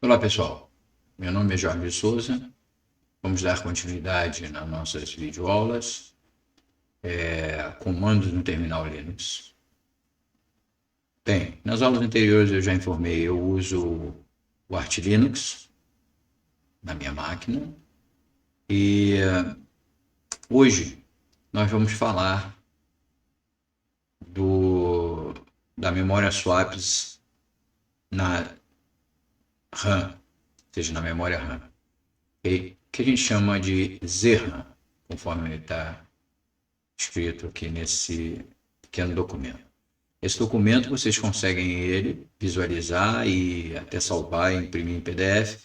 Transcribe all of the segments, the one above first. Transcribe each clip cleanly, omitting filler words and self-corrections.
Olá pessoal, meu nome é Jorge Souza. Vamos dar continuidade nas nossas videoaulas, comandos no terminal Linux. Bem, nas aulas anteriores eu já informei, eu uso o Arch Linux na minha máquina e hoje nós vamos falar da memória swaps na RAM, ou seja, na memória RAM, okay? Que a gente chama de ZRAM, conforme está escrito aqui nesse pequeno documento. Esse documento vocês conseguem ele visualizar e até salvar e imprimir em PDF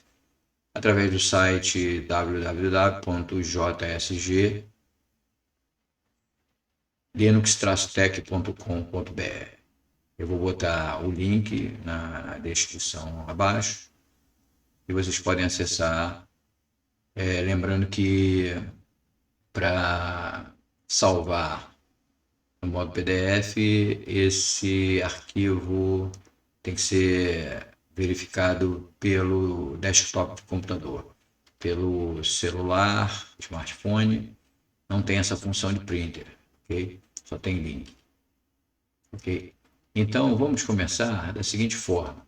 através do site www.jsg-linux-tech.com.br. Eu vou botar o link na descrição abaixo e vocês podem acessar. Lembrando que para salvar no modo PDF, esse arquivo tem que ser verificado pelo desktop do computador. Pelo celular, smartphone, não tem essa função de printer, ok? Só tem link, ok? Então, vamos começar da seguinte forma.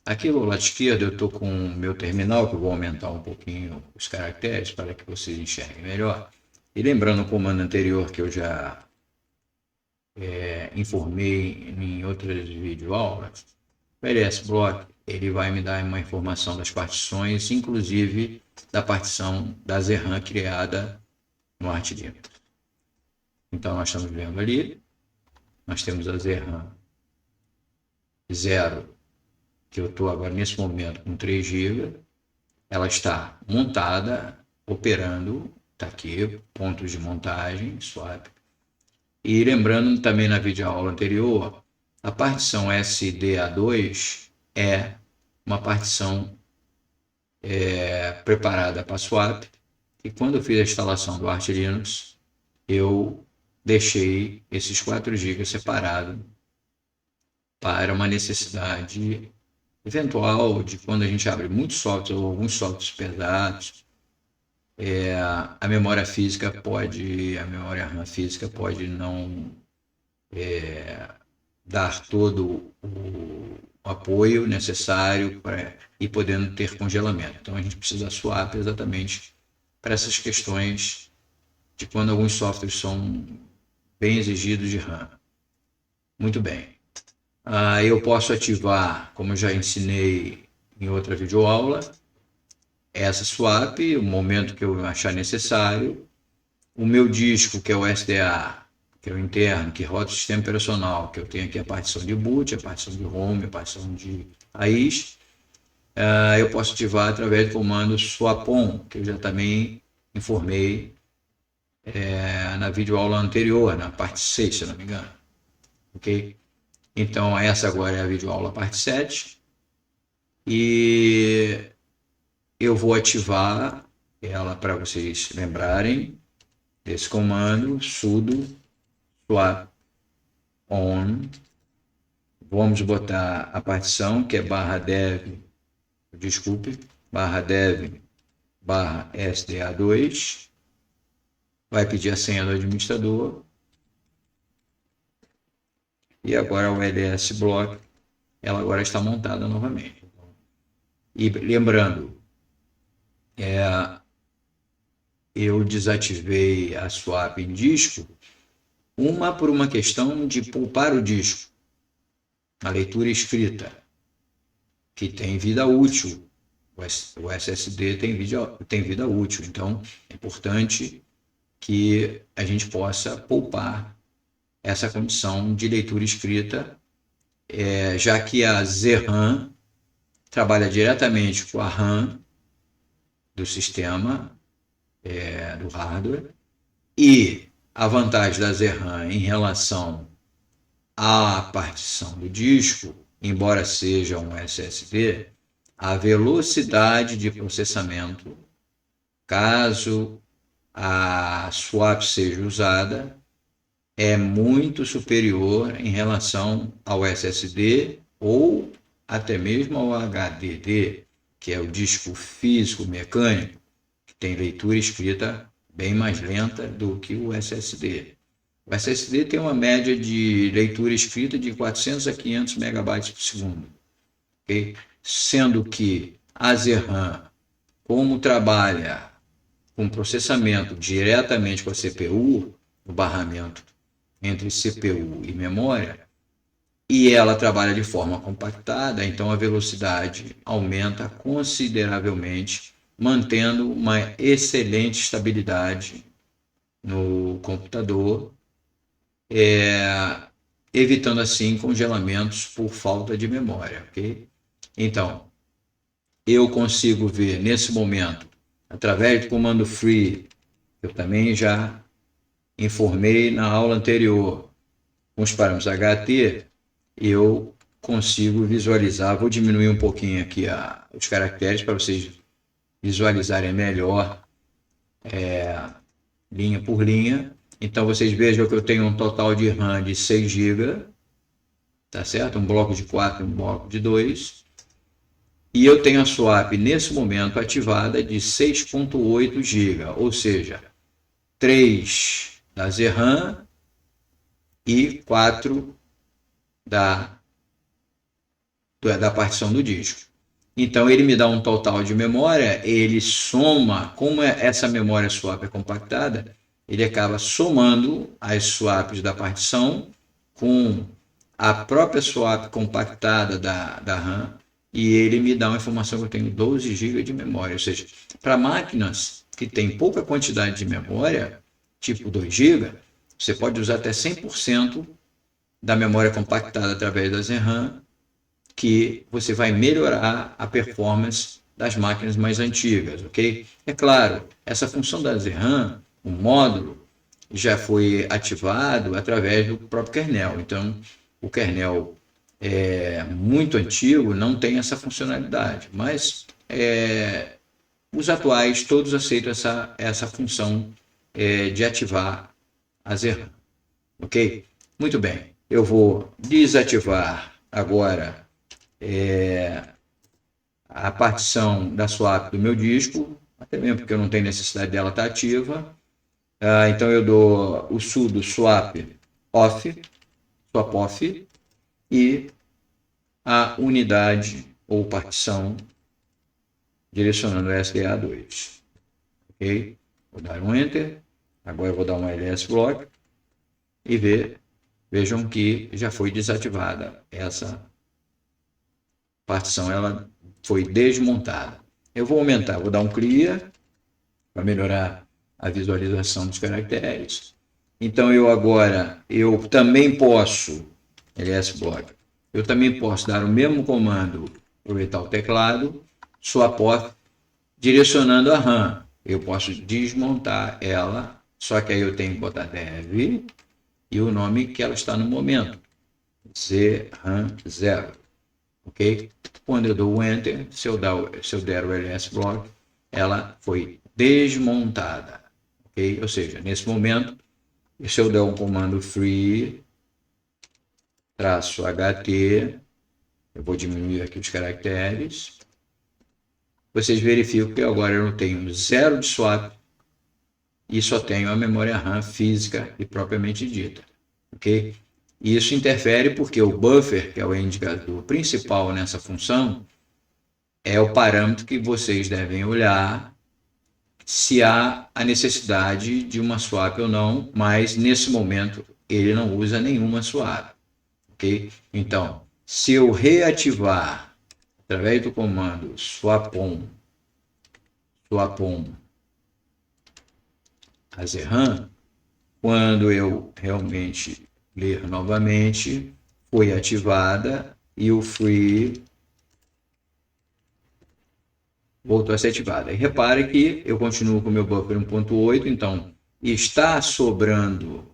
Aqui do lado esquerdo eu estou com o meu terminal, que eu vou aumentar um pouquinho os caracteres para que vocês enxerguem melhor. E lembrando o comando anterior que eu já informei em outras videoaulas, o LSBlock ele vai me dar uma informação das partições, inclusive da partição da ZRAM criada no Arch Linux. Então nós estamos vendo ali, nós temos a ZRAM 0, que eu estou agora nesse momento com 3 GB, ela está montada, operando, está aqui, pontos de montagem, swap. E lembrando também na videoaula anterior, a partição SDA2 é uma partição preparada para swap, e quando eu fiz a instalação do Arch Linux, eu deixei esses 4 GB separados para uma necessidade eventual de quando a gente abre muitos softwares ou alguns softwares pesados, a memória RAM física pode não dar todo o apoio necessário para ir podendo ter congelamento. Então a gente precisa swap exatamente para essas questões de quando alguns softwares são bem exigidos de RAM. Muito bem. Eu posso ativar, como eu já ensinei em outra videoaula, essa swap, o momento que eu achar necessário. O meu disco, que é o SDA, que é o interno, que roda o sistema operacional, que eu tenho aqui a partição de boot, a partição de home, a partição de raiz, eu posso ativar através do comando swap-on, que eu já também informei na videoaula anterior, na parte 6, se não me engano. Ok? Então, essa agora é a videoaula parte 7. E eu vou ativar ela para vocês lembrarem desse comando, sudo swap on. Vamos botar a partição que é /dev, /dev /sda2. Vai pedir a senha do administrador. E agora o LSBlock, ela agora está montada novamente. E lembrando, eu desativei a swap em disco, por uma questão de poupar o disco, a leitura escrita, que tem vida útil. O SSD tem vida útil, então é importante que a gente possa poupar essa condição de leitura escrita, já que a ZRAM trabalha diretamente com a RAM do sistema, do hardware, e a vantagem da ZRAM em relação à partição do disco, embora seja um SSD, a velocidade de processamento, caso a swap seja usada, é muito superior em relação ao SSD ou até mesmo ao HDD, que é o disco físico mecânico, que tem leitura e escrita bem mais lenta do que o SSD. O SSD tem uma média de leitura e escrita de 400 a 500 megabytes por segundo, okay? Sendo que a ZRAM, como trabalha com processamento diretamente com a CPU, o barramento entre CPU e memória, e ela trabalha de forma compactada, então a velocidade aumenta consideravelmente, mantendo uma excelente estabilidade no computador, evitando assim congelamentos por falta de memória, ok? Então, eu consigo ver nesse momento, através do comando free, eu também já informei na aula anterior, com os parâmetros HT, eu consigo visualizar, vou diminuir um pouquinho aqui os caracteres para vocês visualizarem melhor linha por linha. Então vocês vejam que eu tenho um total de RAM de 6 GB, tá certo? Um bloco de 4 e um bloco de 2. E eu tenho a swap nesse momento ativada de 6.8 GB, ou seja, 3 da ZRAM e 4 da partição do disco. Então ele me dá um total de memória, ele soma, como essa memória swap é compactada, ele acaba somando as swaps da partição com a própria swap compactada da RAM, e ele me dá uma informação que eu tenho 12 GB de memória. Ou seja, para máquinas que têm pouca quantidade de memória, tipo 2 GB, você pode usar até 100% da memória compactada através da ZRAM, que você vai melhorar a performance das máquinas mais antigas, ok? É claro, essa função da ZRAM, o módulo, já foi ativado através do próprio kernel. Então, o kernel muito antigo não tem essa funcionalidade, mas os atuais todos aceitam essa função de ativar a ZRAM, ok? Muito bem, eu vou desativar agora a partição da swap do meu disco, até mesmo porque eu não tenho necessidade dela estar ativa. Então eu dou o sudo swap off, e a unidade ou partição direcionando SDA2. Ok? Vou dar um Enter. Agora eu vou dar um ls-block e vejam que já foi desativada essa partição, ela foi desmontada. Eu vou aumentar, vou dar um clear para melhorar a visualização dos caracteres. Então eu também posso, ls-block, eu também posso dar o mesmo comando, aproveitar o teclado, swap off, direcionando a RAM. Eu posso desmontar ela, só que aí eu tenho que botar dev e o nome que ela está no momento, ZRAM 0. Ok? Quando eu dou o Enter, se eu der o ls-block, ela foi desmontada. Ok? Ou seja, nesse momento, se eu der um comando free -ht, eu vou diminuir aqui os caracteres, vocês verificam que agora eu não tenho 0 de swap e só tenho a memória RAM física e propriamente dita. Ok? Isso interfere porque o buffer, que é o indicador principal nessa função, é o parâmetro que vocês devem olhar se há a necessidade de uma swap ou não, mas nesse momento ele não usa nenhuma swap. Okay? Então, se eu reativar através do comando swapon a ZRAM, quando eu realmente ler novamente, foi ativada e o free voltou a ser ativado. E repare que eu continuo com o meu buffer 1.8, então está sobrando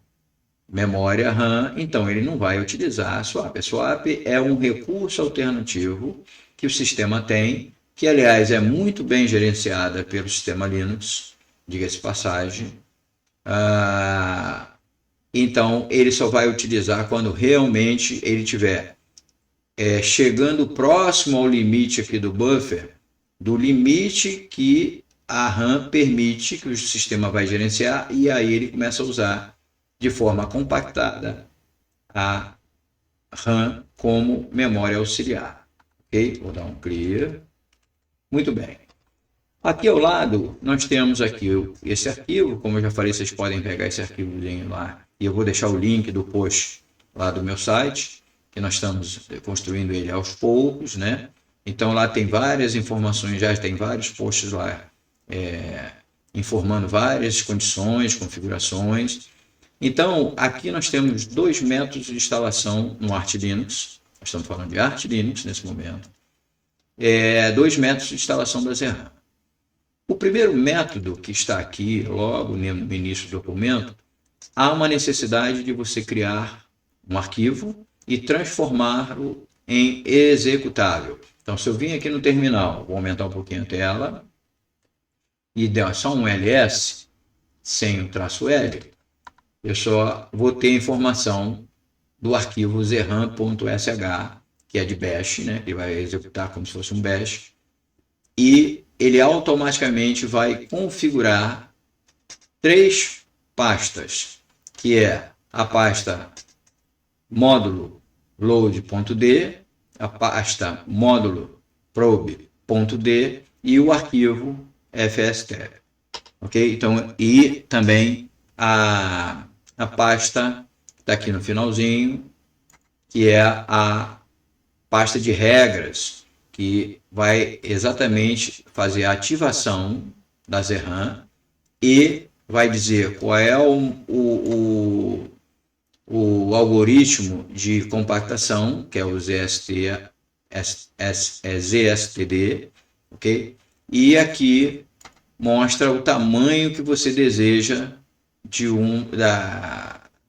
memória RAM, então ele não vai utilizar a swap. A swap é um recurso alternativo que o sistema tem, que aliás é muito bem gerenciada pelo sistema Linux, diga-se de passagem. Então ele só vai utilizar quando realmente ele estiver chegando próximo ao limite aqui do buffer, do limite que a RAM permite, que o sistema vai gerenciar, e aí ele começa a usar de forma compactada a RAM como memória auxiliar. Ok? Vou dar um clear. Muito bem. Aqui ao lado, nós temos aqui esse arquivo. Como eu já falei, vocês podem pegar esse arquivozinho lá. E eu vou deixar o link do post lá do meu site, que nós estamos construindo ele aos poucos, né? Então lá tem várias informações, já tem vários posts lá informando várias condições, configurações. Então, aqui nós temos dois métodos de instalação no Arch Linux. Nós estamos falando de Arch Linux nesse momento. Dois métodos de instalação da ZRAM. O primeiro método, que está aqui logo no início do documento, há uma necessidade de você criar um arquivo e transformá-lo em executável. Então, se eu vim aqui no terminal, vou aumentar um pouquinho a tela, e der só um ls, sem o traço L, eu só vou ter informação do arquivo zram.sh, que é de bash, né, que vai executar como se fosse um bash, e ele automaticamente vai configurar três pastas, que é a pasta módulo load.d, a pasta módulo probe.d e o arquivo fstab. Ok? Então, e também a pasta que está aqui no finalzinho, que é a pasta de regras, que vai exatamente fazer a ativação da ZRAM e vai dizer qual é o algoritmo de compactação, que é o ZSTD, ok? E aqui mostra o tamanho que você deseja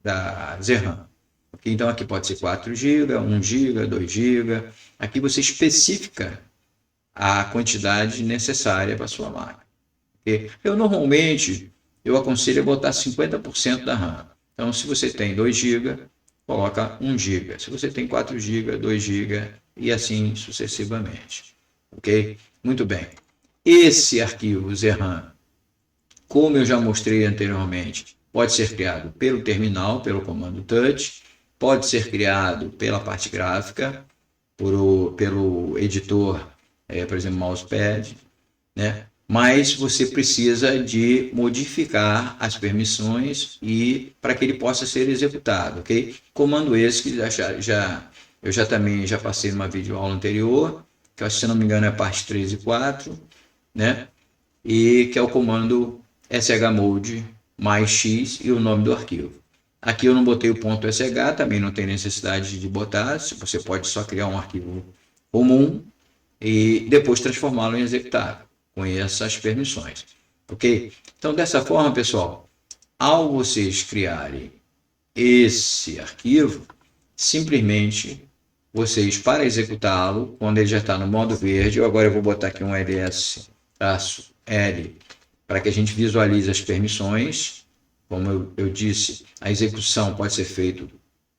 da ZRAM. Okay? Então aqui pode ser 4 GB, 1 GB, 2 GB. Aqui você especifica a quantidade necessária para a sua máquina. Okay? Eu aconselho a botar 50% da RAM. Então, se você tem 2 GB, coloca 1 GB. Se você tem 4 GB, 2 GB e assim sucessivamente. Ok? Muito bem. Esse arquivo ZRAM, como eu já mostrei anteriormente, pode ser criado pelo terminal, pelo comando touch, pode ser criado pela parte gráfica, pelo editor, por exemplo, mousepad, né? Mas você precisa de modificar as permissões e para que ele possa ser executado, ok? Comando esse que eu já passei numa videoaula anterior, que se não me engano é a parte 3 e 4, né? E que é o comando shmode mais x e o nome do arquivo. Aqui eu não botei o ponto .sh, também não tem necessidade de botar, você pode só criar um arquivo comum e depois transformá-lo em executável, com essas permissões. Ok? Então, dessa forma, pessoal, ao vocês criarem esse arquivo, simplesmente vocês, para executá-lo, quando ele já está no modo verde, agora eu vou botar aqui um ls-l para que a gente visualize as permissões. Como eu disse, a execução pode ser feita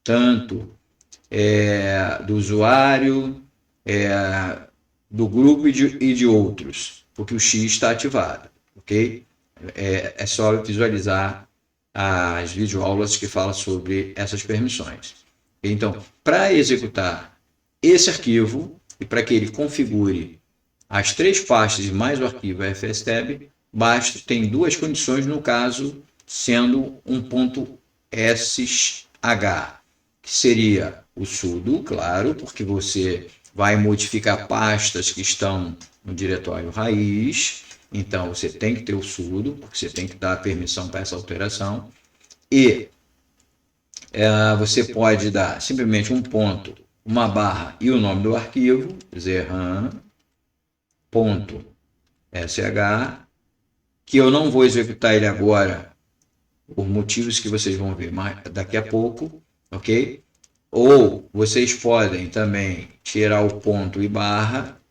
tanto do usuário, do grupo e de outros, porque o X está ativado, ok? É só visualizar as videoaulas que falam sobre essas permissões. Então, para executar esse arquivo e para que ele configure as três pastas e mais o arquivo fstab, tem duas condições, no caso, sendo um ponto .sh, que seria o sudo, claro, porque você vai modificar pastas que estão no diretório raiz, então você tem que ter o sudo, porque você tem que dar permissão para essa alteração, e você pode dar simplesmente um ponto, uma barra e o nome do arquivo, zram.sh, que eu não vou executar ele agora, por motivos que vocês vão ver daqui a pouco, ok? Ou vocês podem também tirar o ponto e barra.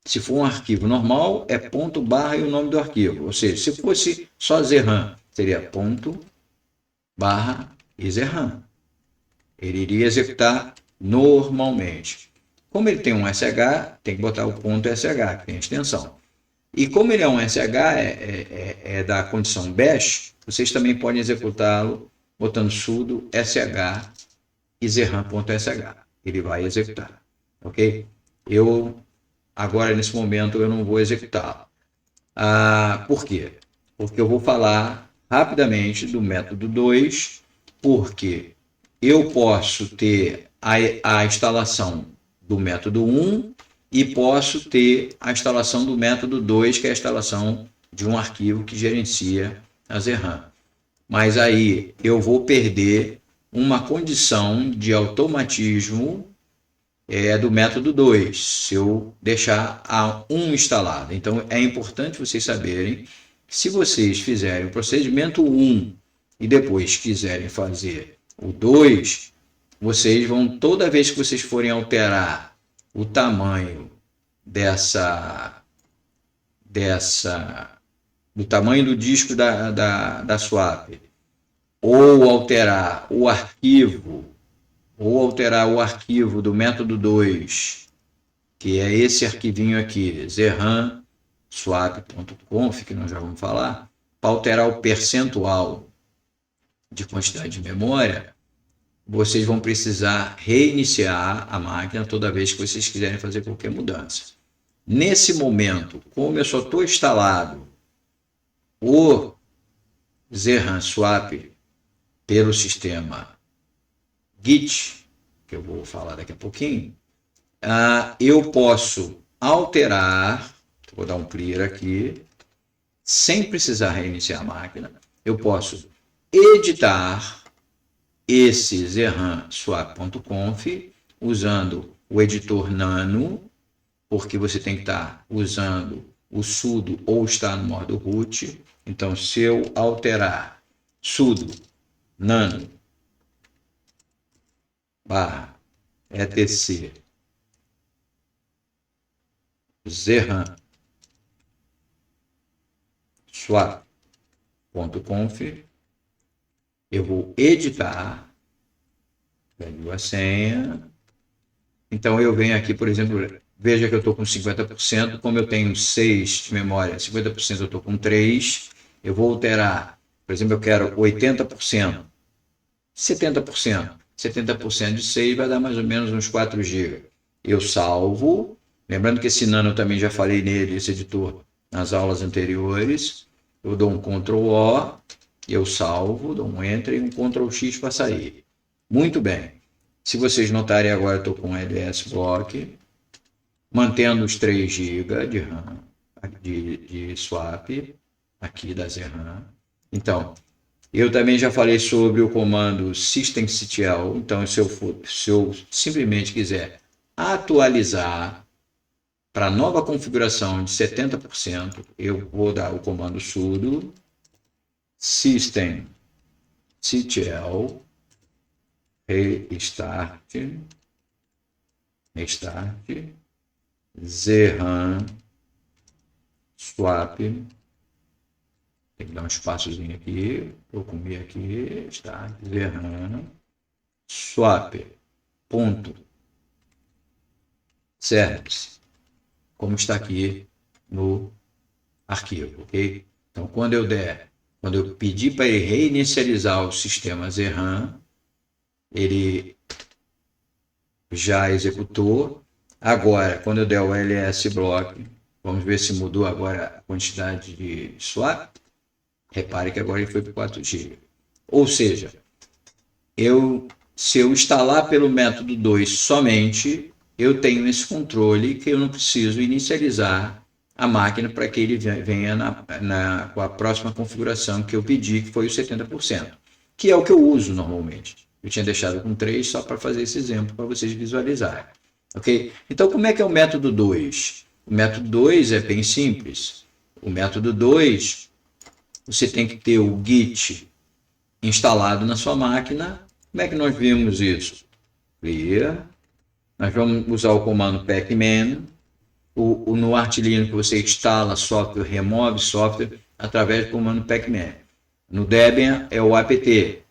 Se for um arquivo normal, é ponto, barra e o nome do arquivo. Ou seja, se fosse só ZRAM, seria ponto, barra e ZRAM. Ele iria executar normalmente. Como ele tem um SH, tem que botar o ponto SH, que tem extensão. E como ele é um SH, é da condição bash, vocês também podem executá-lo botando sudo sh e zerran.sh. Ele vai executar, ok? Agora, nesse momento, eu não vou executá-lo. Por quê? Porque eu vou falar rapidamente do método 2, porque eu posso ter a instalação do método 1 e posso ter a instalação do método 2, que é a instalação de um arquivo que gerencia a Zerran. Mas aí eu vou perder uma condição de automatismo do método 2, se eu deixar a 1 instalada. Então é importante vocês saberem que se vocês fizerem o procedimento 1 e depois quiserem fazer o 2, vocês vão, toda vez que vocês forem alterar o tamanho do tamanho do disco da swap, ou alterar o arquivo do método 2, que é esse arquivinho aqui, zerran swap.conf, que nós já vamos falar, para alterar o percentual de quantidade de memória, vocês vão precisar reiniciar a máquina toda vez que vocês quiserem fazer qualquer mudança. Nesse momento, como eu só estou instalado o Zerran Swap pelo sistema Git, que eu vou falar daqui a pouquinho, eu posso alterar, vou dar um clear aqui, sem precisar reiniciar a máquina, eu posso editar esse zerran.swap.conf usando o editor nano, porque você tem que estar usando o sudo ou estar no modo root. Então, se eu alterar sudo nano / etc zerran swap.conf, eu vou editar, pego a senha. Então eu venho aqui, por exemplo, veja que eu estou com 50%, como eu tenho 6 de memória, 50% eu estou com 3, eu vou alterar, por exemplo, eu quero 80%, 70% de 6 vai dar mais ou menos uns 4 GB. Eu salvo, lembrando que esse nano eu também já falei nele, esse editor, nas aulas anteriores, eu dou um Ctrl+O, eu salvo, dou um Enter e um Ctrl+X para sair. Muito bem. Se vocês notarem agora, eu estou com ls block, mantendo os 3 GB de RAM, de swap, aqui da Zerran. Então, eu também já falei sobre o comando systemctl. Então, se eu simplesmente quiser atualizar para a nova configuração de 70%, eu vou dar o comando sudo systemctl restart zerran swap, tem que dar um espaçozinho aqui, vou comer aqui, start zerran swap ponto service, como está aqui no arquivo, ok? Então, quando eu pedir para ele reinicializar o sistema Zerran, ele já executou. Agora, quando eu der o ls block, vamos ver se mudou agora a quantidade de swap. Repare que agora ele foi para 4 GB. Ou seja, se eu instalar pelo método 2 somente, eu tenho esse controle que eu não preciso inicializar a máquina para que ele venha com a próxima configuração que eu pedi, que foi o 70%, que é o que eu uso normalmente. Eu tinha deixado com 3 só para fazer esse exemplo, para vocês visualizarem. Okay? Então, como é que é o método 2? O método 2 é bem simples. O método 2, você tem que ter o Git instalado na sua máquina. Como é que nós vimos isso? Clear. Nós vamos usar o comando pacman. No Arch-Linux você instala software, remove software através do comando pacman. No Debian é o apt get,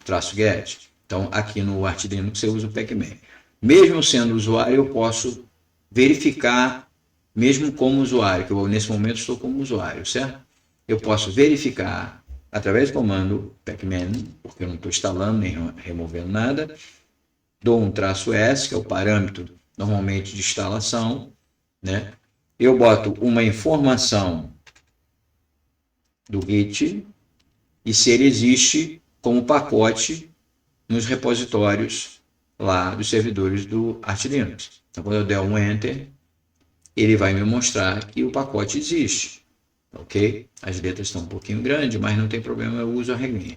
-get. Então, aqui no Arch-Linux você usa o pacman. Mesmo sendo usuário, eu posso verificar mesmo como usuário, que eu nesse momento estou como usuário, certo? Eu posso verificar através do comando pacman, porque eu não estou instalando nem removendo nada, dou um "-s", que é o parâmetro normalmente de instalação, né? Eu boto uma informação do Git e se ele existe como pacote nos repositórios lá dos servidores do Arch Linux. Então, quando eu der um Enter, ele vai me mostrar que o pacote existe, ok? As letras estão um pouquinho grandes, mas não tem problema, eu uso a regrinha.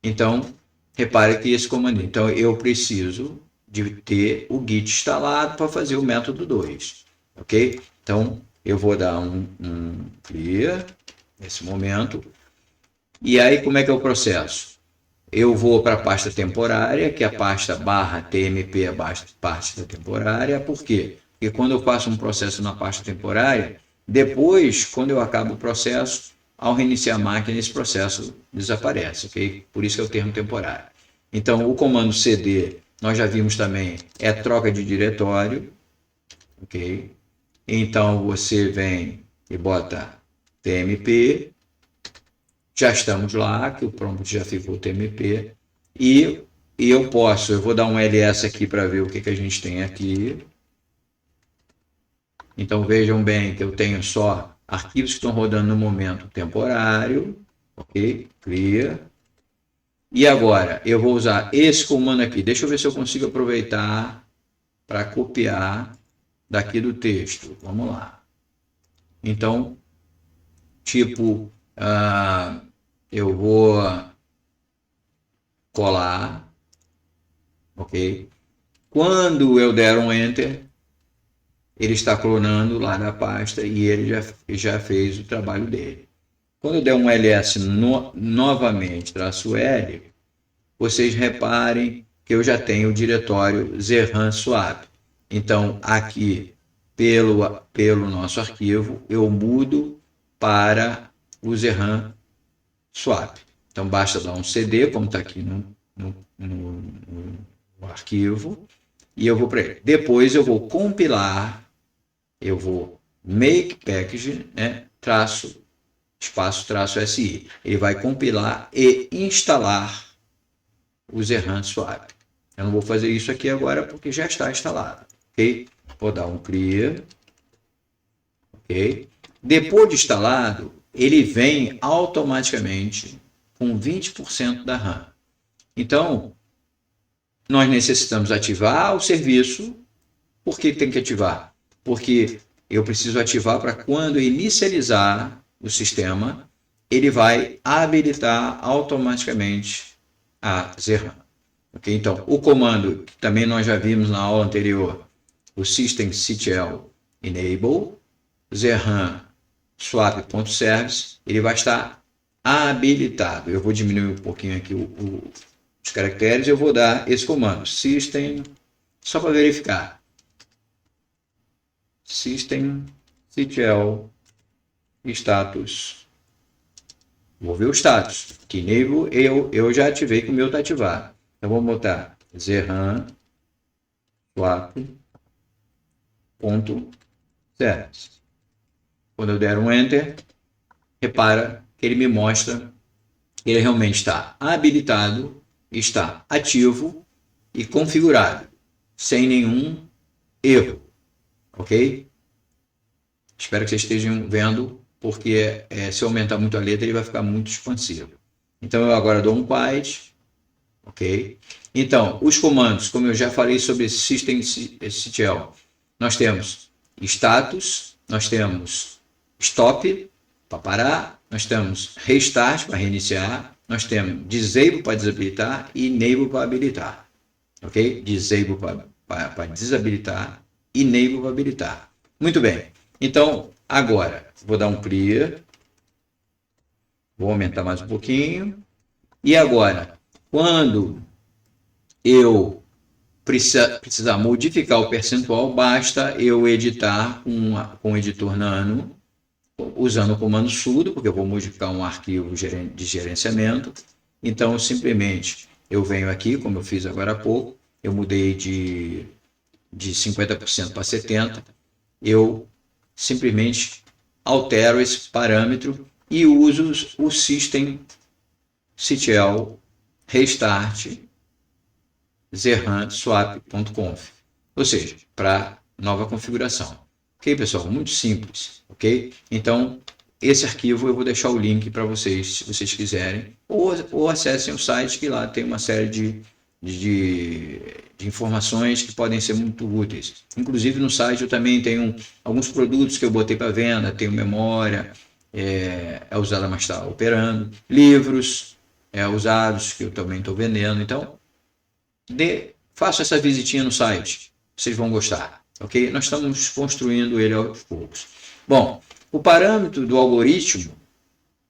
Então, repare que esse comando, então eu preciso de ter o Git instalado para fazer o método 2, ok? Então, eu vou dar um clear nesse momento. E aí, como é que é o processo? Eu vou para a pasta temporária, que é a pasta /tmp, a pasta temporária. Por quê? Porque quando eu faço um processo na pasta temporária, depois, quando eu acabo o processo, ao reiniciar a máquina, esse processo desaparece, ok? Por isso que é o termo temporário. Então, o comando cd, nós já vimos também, é troca de diretório, ok? Então, você vem e bota tmp, já estamos lá, que o prompt já ficou tmp, e eu vou dar um ls aqui para ver o que a gente tem aqui. Então vejam bem que eu tenho só arquivos que estão rodando no momento temporário, ok? Clear. E agora eu vou usar esse comando aqui, deixa eu ver se eu consigo aproveitar para copiar daqui do texto, vamos lá. Então, tipo, eu vou colar, ok? Quando eu der um Enter, ele está clonando lá na pasta e ele já fez o trabalho dele. Quando eu der um ls novamente, -L, vocês reparem que eu já tenho o diretório zerran swap. Então, aqui, pelo nosso arquivo, eu mudo para o zerran swap. Então, basta dar um cd, como está aqui no arquivo, e eu vou para ele. Depois eu vou compilar, eu vou make package, né, -SI. Ele vai compilar e instalar o zerran swap. Eu não vou fazer isso aqui agora porque já está instalado, ok? Vou dar um clear, ok? Depois de instalado, ele vem automaticamente com 20% da RAM. Então, nós necessitamos ativar o serviço. Por que tem que ativar? Porque eu preciso ativar para quando inicializar o sistema, ele vai habilitar automaticamente a zerran. Okay? Então, o comando que também nós já vimos na aula anterior, o systemctl enable zerran swap.service, ele vai estar habilitado. Eu vou diminuir um pouquinho aqui os caracteres, eu vou dar esse comando, system, só para verificar, systemctl status. Vou ver o status, que enable eu já ativei, que o meu está ativado. Então, vou botar zerran swap.service. Quando eu der um Enter, repara que ele me mostra que ele realmente está habilitado, está ativo e configurado, sem nenhum erro, ok? Espero que vocês estejam vendo, porque se eu aumentar muito a letra, ele vai ficar muito expansivo. Então, eu agora dou um quiet, ok? Então, os comandos, como eu já falei sobre systemctl, nós temos status, nós temos stop para parar, nós temos restart para reiniciar, nós temos disable para desabilitar e enable para habilitar, ok? Disable para desabilitar, enable para habilitar. Muito bem. Então, agora, vou dar um clear, vou aumentar mais um pouquinho, e agora, quando eu precisar modificar o percentual, basta eu editar com o editor nano, usando o comando sudo, porque eu vou modificar um arquivo de gerenciamento. Então, simplesmente, eu venho aqui, como eu fiz agora há pouco, eu mudei de 50% para 70%, eu simplesmente altero esse parâmetro e uso o systemctl restart zerhan swap.conf, ou seja, para nova configuração. Ok, pessoal? Muito simples, ok? Então, esse arquivo eu vou deixar o link para vocês, se vocês quiserem, ou acessem o site, que lá tem uma série de informações que podem ser muito úteis. Inclusive no site eu também tenho alguns produtos que eu botei para venda, tenho memória, usada, mas está operando, livros usados que eu também estou vendendo. Então, faça essa visitinha no site, vocês vão gostar, ok? Nós estamos construindo ele aos poucos. Bom, o parâmetro do algoritmo,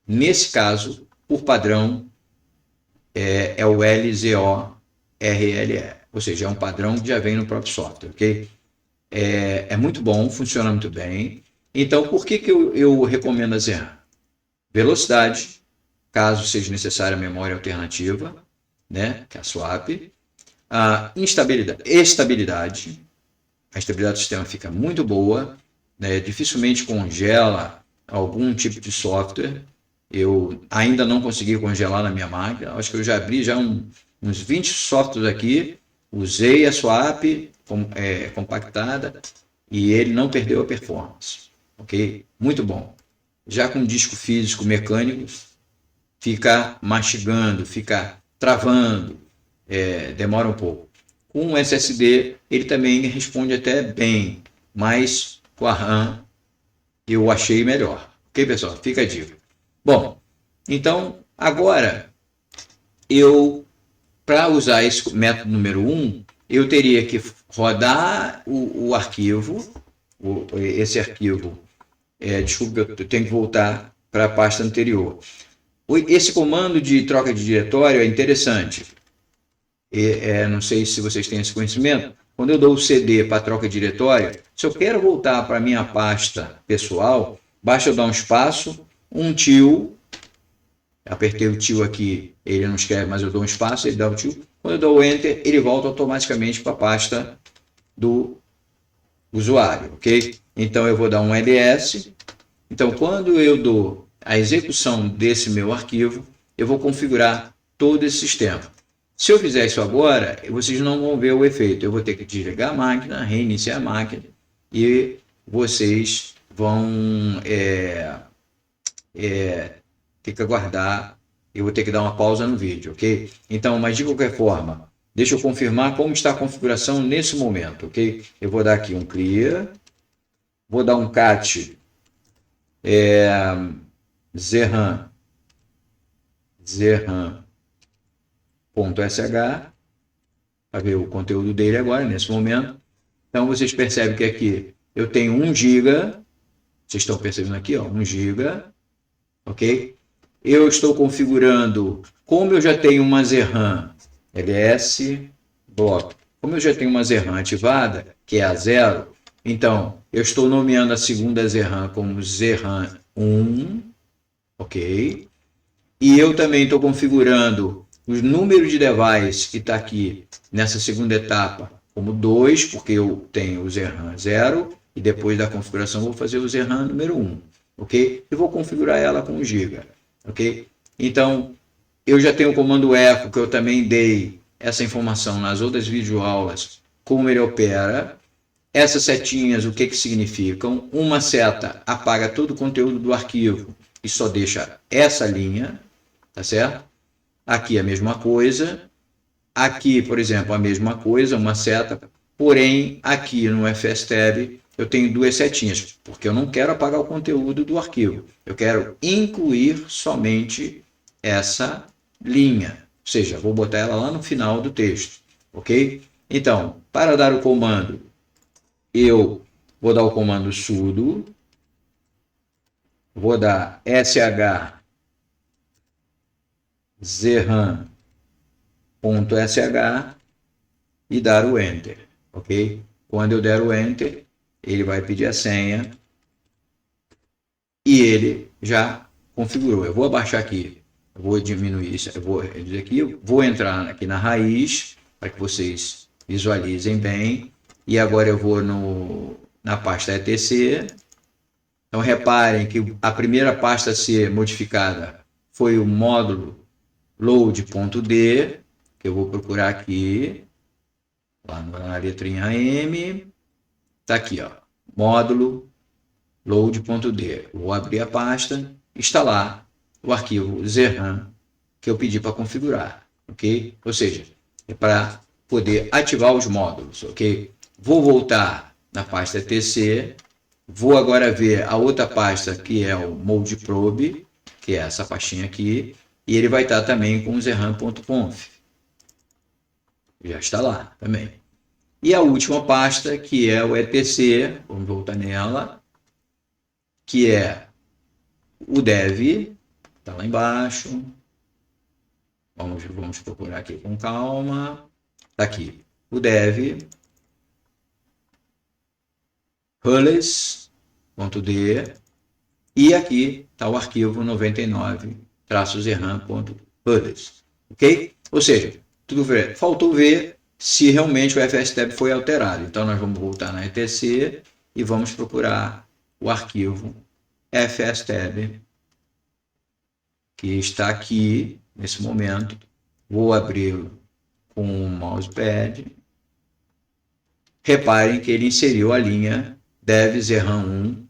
nesse caso, por padrão, é o LZORLE, ou seja, é um padrão que já vem no próprio software, ok? É muito bom, funciona muito bem. Então, por que eu recomendo a Zerhan? Velocidade, caso seja necessária memória alternativa, né, que é a swap. A estabilidade, a estabilidade do sistema fica muito boa, né, dificilmente congela algum tipo de software. Eu ainda não consegui congelar na minha máquina, acho que eu já abri uns 20 softwares aqui, usei a swap compactada e ele não perdeu a performance, ok? Muito bom. Já com disco físico mecânico, fica mastigando, fica travando, demora um pouco. Com o SSD, ele também responde até bem, mas com a RAM eu achei melhor. Ok, pessoal? Fica a dica. Bom, então, agora, para usar esse método número 1, eu teria que rodar o arquivo, esse arquivo, desculpa, eu tenho que voltar para a pasta anterior. Esse comando de troca de diretório é interessante. Não sei se vocês têm esse conhecimento. Quando eu dou o CD para troca de diretório, se eu quero voltar para a minha pasta pessoal, basta eu dar um espaço, um tio, apertei o tio aqui, ele não escreve, mas eu dou um espaço, ele dá o tio. Quando eu dou o Enter, ele volta automaticamente para a pasta do usuário, ok? Então eu vou dar um ls. Então quando eu dou a execução desse meu arquivo, eu vou configurar todo esse sistema. Se eu fizer isso agora, vocês não vão ver o efeito. Eu vou ter que desligar a máquina, reiniciar a máquina e vocês vão ter que aguardar. Eu vou ter que dar uma pausa no vídeo, ok? Então, mas de qualquer forma, deixa eu confirmar como está a configuração nesse momento, ok? Eu vou dar aqui um clear, vou dar um cat zerhan.sh para ver o conteúdo dele agora, nesse momento. Então, vocês percebem que aqui eu tenho 1 GB, vocês estão percebendo aqui, ó, 1 GB, ok? Eu estou configurando, como eu já tenho uma Zerhan ls block, como eu já tenho uma Zerhan ativada, que é a 0, então eu estou nomeando a segunda Zerhan como Zerhan 1, ok? E eu também estou configurando o número de device que está aqui nessa segunda etapa como 2, porque eu tenho o Zerhan 0, e depois da configuração vou fazer o Zerhan número 1, ok? E vou configurar ela com 1 GB, ok? Então, eu já tenho o comando echo, que eu também dei essa informação nas outras videoaulas, como ele opera. Essas setinhas, o que significam? Uma seta apaga todo o conteúdo do arquivo e só deixa essa linha, tá certo? Aqui a mesma coisa. Aqui, por exemplo, a mesma coisa, uma seta. Porém, aqui no FSTab eu tenho 2 setinhas, porque eu não quero apagar o conteúdo do arquivo. Eu quero incluir somente essa linha. Ou seja, vou botar ela lá no final do texto, ok? Então, para dar o comando, eu vou dar o comando sudo, vou dar sh zerhan.sh e dar o Enter, ok? Quando eu der o Enter, ele vai pedir a senha e ele já configurou. Eu vou abaixar aqui, eu vou diminuir isso, eu vou reduzir aqui, eu vou entrar aqui na raiz para que vocês visualizem bem. E agora eu vou na pasta etc Então, reparem que a primeira pasta a ser modificada foi o módulo load.d, que eu vou procurar aqui, lá na letrinha M, está aqui, ó, módulo load.d. Vou abrir a pasta, está lá o arquivo zerhan que eu pedi para configurar, ok? Ou seja, é para poder ativar os módulos, ok? Vou voltar na pasta etc, vou agora ver a outra pasta que é o moldprobe, que é essa pastinha aqui, e ele vai estar também com o zerhan.conf. Já está lá também. E a última pasta, que é o etc, vamos voltar nela, que é o dev, está lá embaixo. Vamos procurar aqui com calma. Está aqui o dev, hulls.d, e aqui está o arquivo 99-zerhan.hulls. Ok? Ou seja, faltou ver se realmente o FSTab foi alterado. Então, nós vamos voltar na etc e vamos procurar o arquivo FSTab, que está aqui nesse momento. Vou abrir com o mousepad. Reparem que ele inseriu a linha dev zerhan 1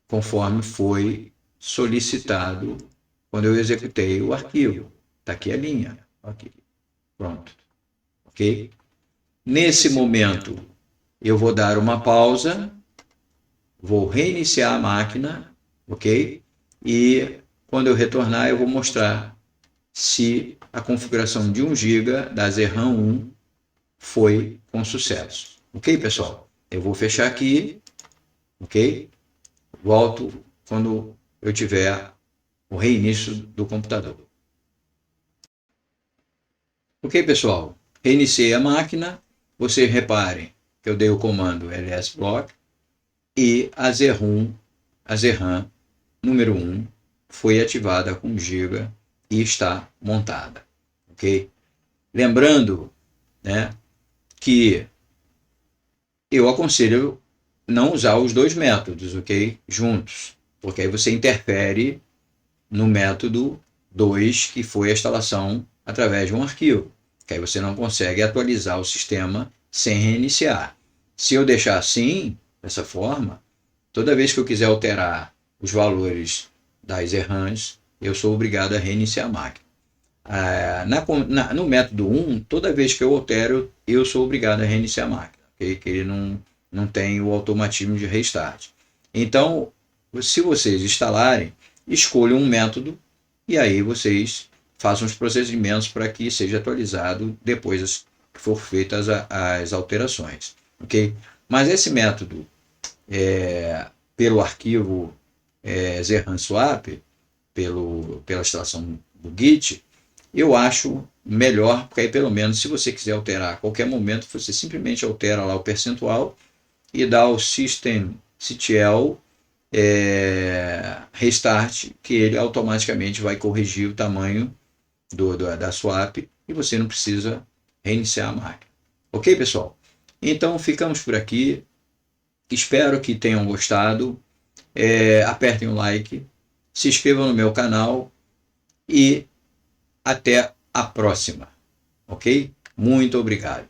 conforme foi solicitado quando eu executei o arquivo. Está aqui a linha. Okay. Pronto. Ok? Nesse momento, eu vou dar uma pausa, vou reiniciar a máquina, ok? E quando eu retornar, eu vou mostrar se a configuração de 1 GB da zerhan 1 foi com sucesso. Ok, pessoal? Eu vou fechar aqui, ok? Volto quando eu tiver o reinício do computador. Ok, pessoal? Reiniciei a máquina. Vocês reparem que eu dei o comando lsblock e a zerhan número 1 foi ativada com 1 GB e está montada. Ok? Lembrando, né, que eu aconselho não usar os dois métodos, ok? Juntos, porque aí você interfere no método 2, que foi a instalação através de um arquivo, que aí você não consegue atualizar o sistema sem reiniciar. Se eu deixar assim, dessa forma, toda vez que eu quiser alterar os valores das zerhans, eu sou obrigado a reiniciar a máquina. No método 1, toda vez que eu altero, eu sou obrigado a reiniciar a máquina, okay? Que ele não tem o automatismo de restart. Então, se vocês instalarem, escolham um método e aí vocês façam os procedimentos para que seja atualizado depois que for feitas as alterações. Okay? Mas esse método, pelo arquivo zerhan swap, pela instalação do Git, eu acho melhor, porque aí pelo menos se você quiser alterar a qualquer momento, você simplesmente altera lá o percentual e dá o systemctl restart, que ele automaticamente vai corrigir o tamanho da swap e você não precisa reiniciar a máquina. Ok, pessoal? Então ficamos por aqui. Espero que tenham gostado. Apertem o like, se inscrevam no meu canal e até a próxima. Ok? Muito obrigado.